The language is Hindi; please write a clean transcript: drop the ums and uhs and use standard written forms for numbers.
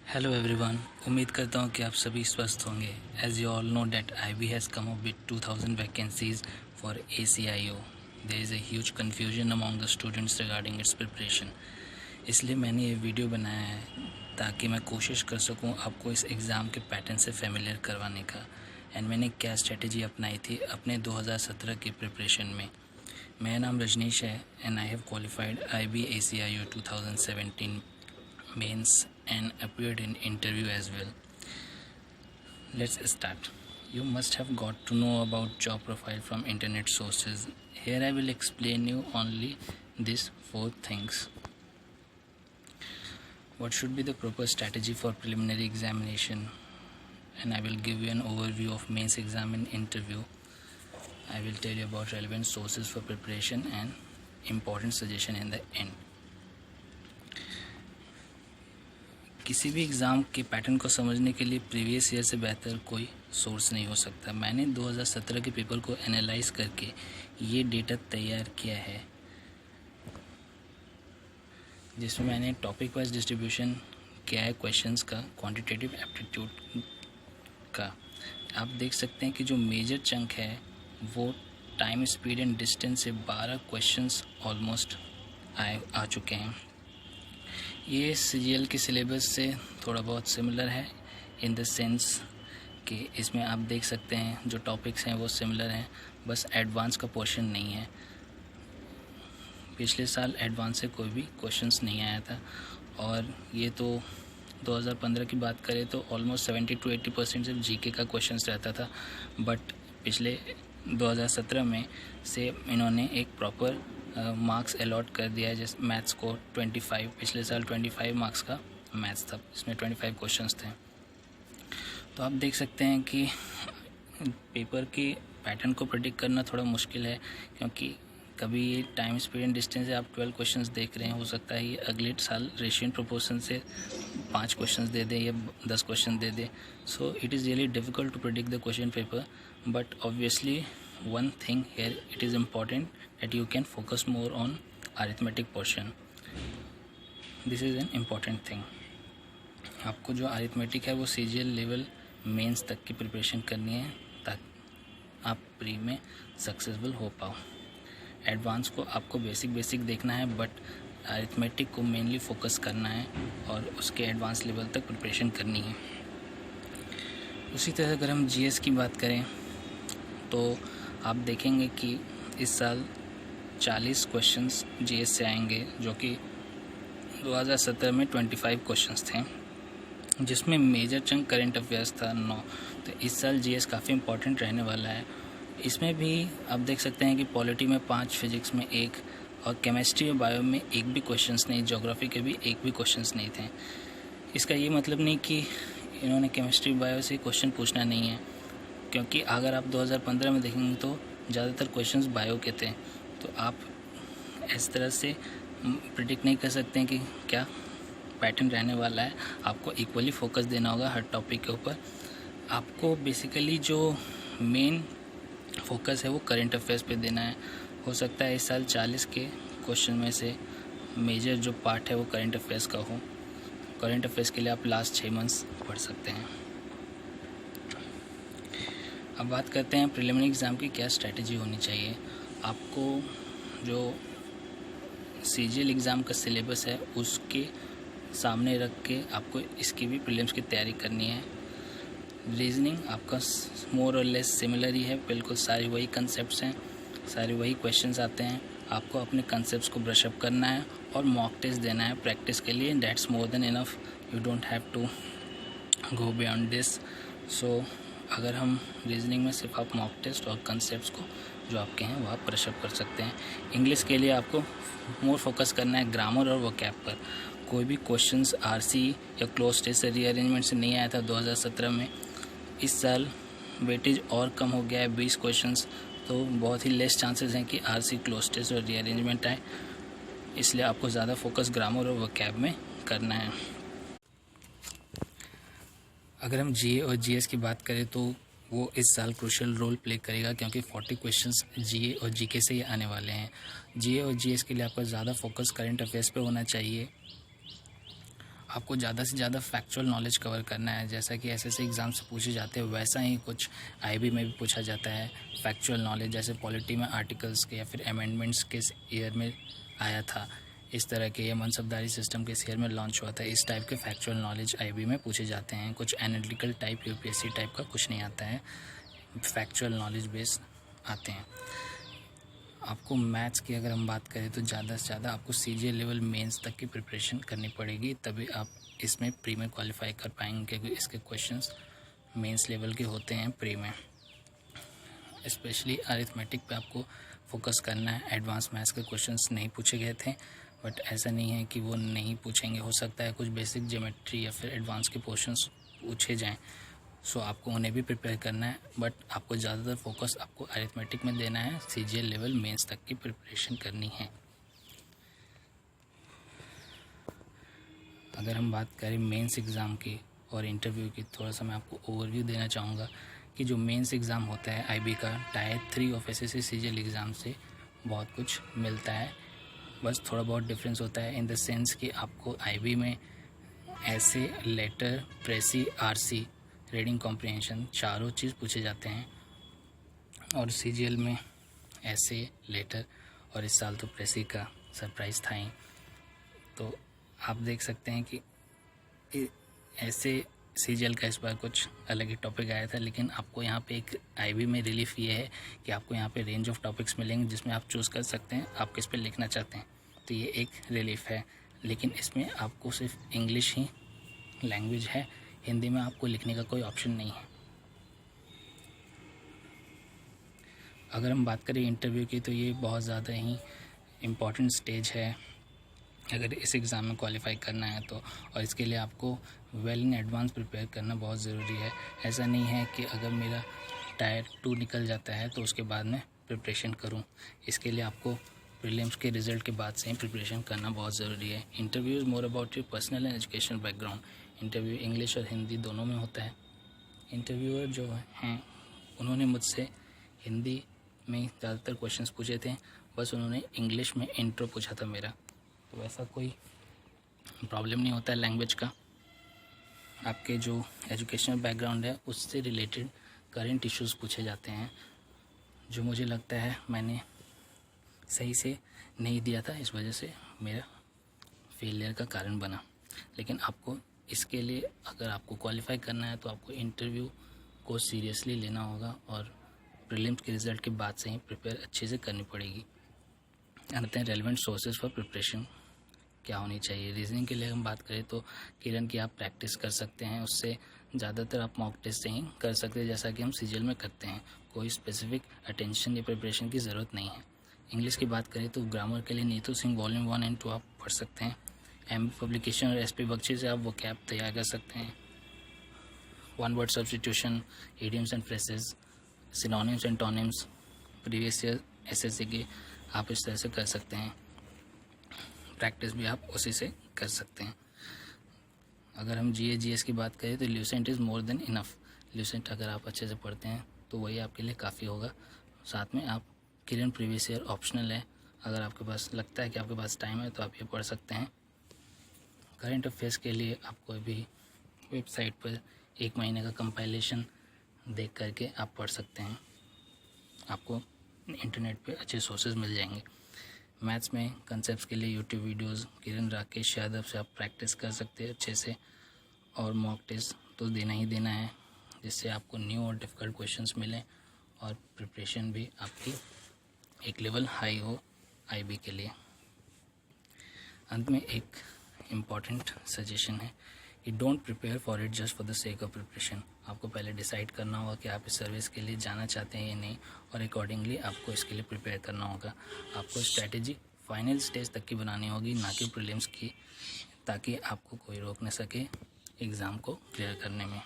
हेलो एवरीवन, उम्मीद करता हूँ कि आप सभी स्वस्थ होंगे। As you all know that IB has come up with 2000 vacancies for ACIO। There is a huge confusion among the students regarding its preparation. इसलिए मैंने ये वीडियो बनाया है ताकि मैं कोशिश कर सकूँ आपको इस एग्ज़ाम के पैटर्न से फेमिलियर करवाने का। एंड मैंने क्या स्ट्रेटजी अपनाई थी अपने 2017 की प्रिपरेशन में। मेरा नाम रजनीश है and I have qualified IB ACIO 2017 mains and appeared in interview as well. Let's start. You must have got to know about job profile from internet sources. Here I will explain you only these 4 things. What should be the proper strategy for preliminary examination, and I will give you an overview of mains exam and interview. I will tell you about relevant sources for preparation and important suggestion in the end. किसी भी एग्ज़ाम के पैटर्न को समझने के लिए प्रीवियस ईयर से बेहतर कोई सोर्स नहीं हो सकता। मैंने 2017 के पेपर को एनालाइज करके ये डेटा तैयार किया है, जिसमें मैंने टॉपिक वाइज डिस्ट्रीब्यूशन किया है क्वेश्चंस का, क्वांटिटेटिव एप्टीट्यूड का। आप देख सकते हैं कि जो मेजर चंक है वो टाइम, स्पीड एंड डिस्टेंस से 12 क्वेश्चंस ऑलमोस्ट आ चुके हैं। ये CGL के सिलेबस से थोड़ा बहुत सिमिलर है इन द सेंस कि इसमें आप देख सकते हैं जो टॉपिक्स हैं वो सिमिलर हैं, बस एडवांस का पोर्शन नहीं है। पिछले साल एडवांस से कोई भी क्वेश्चंस नहीं आया था, और ये तो 2015 की बात करें तो ऑलमोस्ट 70 to 80% सिर्फ GK का क्वेश्चंस रहता था। बट पिछले 2017 में से इन्होंने एक प्रॉपर मार्क्स अलॉट कर दिया है। जैसे मैथ्स को 25, पिछले साल 25 मार्क्स का मैथ्स था, इसमें 25 क्वेश्चंस थे। तो आप देख सकते हैं कि पेपर के पैटर्न को प्रेडिक्ट करना थोड़ा मुश्किल है, क्योंकि कभी ये टाइम, स्पीड एंड डिस्टेंस से आप 12 क्वेश्चंस देख रहे हैं, हो सकता है ये अगले साल रेशियो एंड प्रोपोर्शन से 5 क्वेश्चंस दे दे या 10 क्वेश्चन दे दे। So it is really difficult to predict the question paper, but obviously one thing here, it is important that you can focus more on arithmetic portion. This is an important thing. आपको जो arithmetic है वो CGL लेवल मेंस तक की प्रिपरेशन करनी है ताकि आप प्री में सक्सेसफुल हो पाओ। एडवांस को आपको बेसिक देखना है, बट arithmetic को मेनली फोकस करना है और उसके एडवांस लेवल तक प्रिपरेशन करनी है। उसी तरह अगर हम GS की बात करें तो आप देखेंगे कि इस साल 40 क्वेश्चंस GS से आएंगे, जो कि 2017 में 25 क्वेश्चंस थे, जिसमें मेजर चंक करंट अफेयर्स था 9। तो इस साल GS काफ़ी इम्पोर्टेंट रहने वाला है। इसमें भी आप देख सकते हैं कि पॉलिटी में 5, फिजिक्स में 1 और केमिस्ट्री और बायो में 1 भी क्वेश्चंस नहीं, ज्योग्राफी के भी 1 भी क्वेश्चंस नहीं थे। इसका ये मतलब नहीं कि इन्होंने केमिस्ट्री बायो से क्वेश्चन पूछना नहीं है, क्योंकि अगर आप 2015 में देखेंगे तो ज़्यादातर क्वेश्चंस बायो के थे। तो आप इस तरह से प्रिडिक्ट नहीं कर सकते हैं कि क्या पैटर्न रहने वाला है। आपको इक्वली फोकस देना होगा हर टॉपिक के ऊपर। आपको बेसिकली जो मेन फोकस है वो करंट अफेयर्स पे देना है। हो सकता है इस साल 40 के क्वेश्चन में से मेजर जो पार्ट है वो करंट अफेयर्स का हो। करंट अफेयर्स के लिए आप लास्ट 6 मंथ्स पढ़ सकते हैं। अब बात करते हैं प्रीलिमिनरी एग्ज़ाम की क्या स्ट्रेटजी होनी चाहिए। आपको जो CGL एग्ज़ाम का सिलेबस है उसके सामने रख के आपको इसकी भी प्रीलिम्स की तैयारी करनी है। रीजनिंग आपका मोर और लेस सिमिलर ही है, बिल्कुल सारी वही कंसेप्ट्स हैं, सारे वही क्वेश्चंस आते हैं। आपको अपने कंसेप्ट्स को ब्रश अप करना है और मॉक टेस्ट देना है प्रैक्टिस के लिए। That's more than enough, you don't have to go beyond this. So अगर हम रीजनिंग में सिर्फ आप मॉक टेस्ट और कंसेप्ट्स को जो आपके हैं वो आप ब्रश अप कर सकते हैं। इंग्लिश के लिए आपको मोर फोकस करना है ग्रामर और वोकैब पर। कोई भी क्वेश्चंस RC या क्लोज टेस्ट से, रीअरेंजमेंट से नहीं आया था 2017 में। इस साल वेटेज और कम हो गया है 20 क्वेश्चंस, तो बहुत ही लेस चांसेस हैं कि RC, क्लोज टेस्ट और रीअरेंजमेंट आए। इसलिए आपको ज़्यादा फोकस ग्रामर और वोकैब में करना है। अगर हम GA और GS की बात करें तो वो इस साल क्रूशियल रोल प्ले करेगा, क्योंकि 40 क्वेश्चंस GA और GK से ही आने वाले हैं। GA और GS के लिए आपका ज़्यादा फोकस करंट अफेयर्स पे होना चाहिए। आपको ज़्यादा से ज़्यादा फैक्चुअल नॉलेज कवर करना है। जैसा कि एसएससी एग्ज़ाम से पूछे जाते हैं वैसा ही कुछ आईबी में भी पूछा जाता है फैक्चुअल नॉलेज। जैसे पॉलिटी में आर्टिकल्स के या फिर अमेंडमेंट्स किस ईयर में आया था, इस तरह के, ये मनसबदारी सिस्टम किस ईयर में लॉन्च हुआ था, इस टाइप के फैक्चुअल नॉलेज आईबी में पूछे जाते हैं। कुछ एनालिटिकल टाइप यूपीएससी टाइप का कुछ नहीं आता है, फैक्चुअल नॉलेज बेस्ड आते हैं। आपको मैथ्स की अगर हम बात करें तो ज़्यादा से ज़्यादा आपको सीजीएल लेवल मेंस तक की प्रिपरेशन करनी पड़ेगी, तभी आप इसमें प्री में क्वालिफाई कर पाएंगे, क्योंकि इसके क्वेश्चंस मेंस लेवल के होते हैं प्री में। स्पेशली अरिथमेटिक पे आपको फोकस करना है। एडवांस मैथ्स के क्वेश्चंस नहीं पूछे गए थे, बट ऐसा नहीं है कि वो नहीं पूछेंगे, हो सकता है कुछ बेसिक ज्योमेट्री या फिर एडवांस के पोर्शंस पूछे जाएँ, सो आपको उन्हें भी प्रिपेयर करना है। बट आपको ज़्यादातर फोकस आपको अरिथमेटिक में देना है, सीजीएल लेवल मेंस तक की प्रिपरेशन करनी है। अगर हम बात करें मेंस एग्ज़ाम की और इंटरव्यू की, थोड़ा सा मैं आपको ओवरव्यू देना चाहूँगा कि जो मेंस एग्ज़ाम होता है आईबी का, tyre 3 of SSC CGL exam से बहुत कुछ मिलता है। बस थोड़ा बहुत डिफरेंस होता है इन द सेंस कि आपको आईबी में ऐसे, लेटर, प्रेसी, आरसी, रीडिंग कॉम्प्रिहेंशन चारों चीज़ पूछे जाते हैं, और सीजीएल में ऐसे, लेटर और इस साल तो प्रेसी का सरप्राइज़ था ही। तो आप देख सकते हैं कि ऐसे सीजीएल का इस बार कुछ अलग ही टॉपिक आया था, लेकिन आपको यहाँ पे एक आईबी में रिलीफ ये है कि आपको यहाँ पे रेंज ऑफ टॉपिक्स मिलेंगे जिसमें आप चूज़ कर सकते हैं आप किस पे लिखना चाहते हैं, तो ये एक रिलीफ है। लेकिन इसमें आपको सिर्फ इंग्लिश ही लैंग्वेज है, हिंदी में आपको लिखने का कोई ऑप्शन नहीं है। अगर हम बात करें इंटरव्यू की, तो ये बहुत ज़्यादा ही इम्पॉर्टेंट स्टेज है अगर इस एग्ज़ाम में क्वालिफाई करना है तो, और इसके लिए आपको वेल इन एडवांस प्रिपेयर करना बहुत ज़रूरी है। ऐसा नहीं है कि अगर मेरा टायर 2 निकल जाता है तो उसके बाद में प्रिपरेशन करूं। इसके लिए आपको प्रीलिम्स के रिज़ल्ट के बाद से ही प्रिपरेशन करना बहुत ज़रूरी है। Interview is more about your personal and educational background. Interview English और हिंदी दोनों में होता है। इंटरव्यूअर जो हैं उन्होंने मुझसे हिंदी में ज़्यादातर क्वेश्चंस पूछे थे, बस उन्होंने इंग्लिश में इंट्रो पूछा था मेरा, तो ऐसा कोई प्रॉब्लम नहीं होता है लैंग्वेज का। आपके जो एजुकेशनल बैकग्राउंड है उससे रिलेटेड करंट इश्यूज़ पूछे जाते हैं, जो मुझे लगता है मैंने सही से नहीं दिया था, इस वजह से मेरा फेलियर का कारण बना। लेकिन आपको इसके लिए अगर आपको क्वालिफाई करना है तो आपको इंटरव्यू को सीरियसली लेना होगा और प्रीलिम्स के रिज़ल्ट के बाद से ही प्रिपेयर अच्छे से करनी पड़ेगी। आते हैं रेलेवेंट सोर्सेज फॉर प्रिपरेशन क्या होनी चाहिए। रीजनिंग के लिए हम बात करें तो किरण की आप प्रैक्टिस कर सकते हैं, उससे ज़्यादातर आप मॉक टेस्ट से ही कर सकते हैं, जैसा कि हम सीजीएल में करते हैं। कोई स्पेसिफिक अटेंशन या प्रिपरेशन की ज़रूरत नहीं है। इंग्लिश की बात करें तो ग्रामर के लिए नीतू सिंह वॉल्यूम 1 एंड 2 आप पढ़ सकते हैं। एम पब्लिकेशन और एसपी बख्शी से आप वो कैप तैयार कर सकते हैं। One word substitution, idioms and phrases, synonyms and antonyms, previous year SSC के आप इस तरह से कर सकते हैं। प्रैक्टिस भी आप उसी से कर सकते हैं। अगर हम जीएस की बात करें तो Lucent is more than enough. Lucent अगर आप अच्छे से पढ़ते हैं तो वही आपके लिए काफ़ी होगा। साथ में आप किरण प्रीवियस ईयर ऑप्शनल है, अगर आपके पास लगता है कि आपके पास टाइम है तो आप ये पढ़ सकते हैं। करंट अफेयर्स के लिए आपको अभी वेबसाइट पर 1 महीने का कंपाइलेशन देख करके आप पढ़ सकते हैं, आपको इंटरनेट पे अच्छे सोर्सेज मिल जाएंगे। मैथ्स में कंसेप्ट्स के लिए यूट्यूब वीडियोस किरण राकेश यादव से आप प्रैक्टिस कर सकते हैं अच्छे से, और मॉक टेस्ट तो देना ही देना है, जिससे आपको न्यू और डिफ़िकल्ट क्वेश्चंस मिलें और प्रिपरेशन भी आपकी एक लेवल हाई हो आईबी के लिए। अंत में एक इम्पॉर्टेंट सजेशन है कि don't prepare for it just for the sake of preparation. आपको पहले डिसाइड करना होगा कि आप इस सर्विस के लिए जाना चाहते हैं या नहीं, और अकॉर्डिंगली आपको इसके लिए प्रिपेयर करना होगा। आपको स्ट्रैटेजी फाइनल स्टेज तक की बनानी होगी, ना कि प्रीलिम्स की, ताकि आपको कोई रोक न सके एग्ज़ाम को क्लियर करने में।